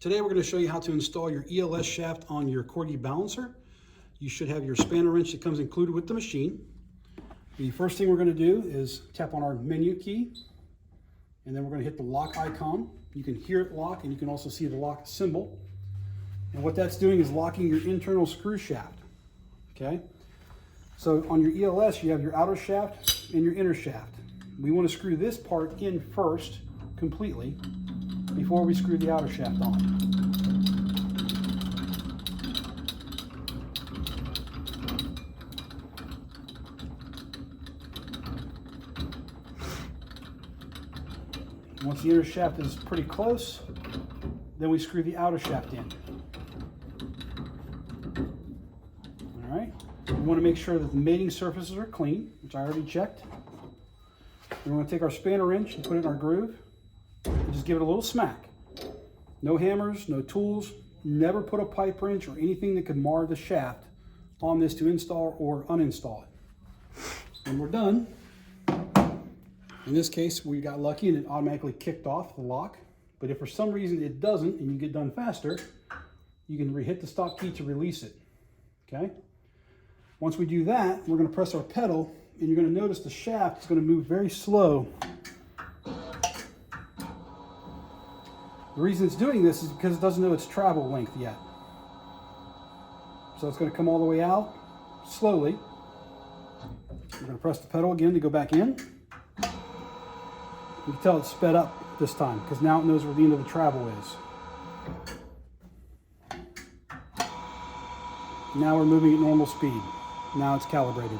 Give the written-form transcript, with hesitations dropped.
Today we're going to show you how to install your ELS shaft on your Corghi balancer. You should have your spanner wrench that comes included with the machine. The first thing we're going to do is tap on our menu key, and then we're going to hit the lock icon. You can hear it lock, and you can also see the lock symbol. And what that's doing is locking your internal screw shaft. Okay? So on your ELS, you have your outer shaft and your inner shaft. We want to screw this part in first, completely, before we screw the outer shaft on. Once the inner shaft is pretty close, then we screw the outer shaft in. All right. We want to make sure that the mating surfaces are clean, which I already checked. We're going to take our spanner wrench and put it in our groove and just give it a little smack. No hammers, no tools. Never put a pipe wrench or anything that could mar the shaft on this to install or uninstall it. When we're done, in this case, we got lucky and it automatically kicked off the lock. But if for some reason it doesn't and you get done faster, you can hit the stop key to release it. Okay? Once we do that, we're going to press our pedal, and you're going to notice the shaft is going to move very slow. The reason it's doing this is because it doesn't know its travel length yet. So it's going to come all the way out slowly. We're going to press the pedal again to go back in. You can tell it's sped up this time because now it knows where the end of the travel is. Now we're moving at normal speed. Now it's calibrated.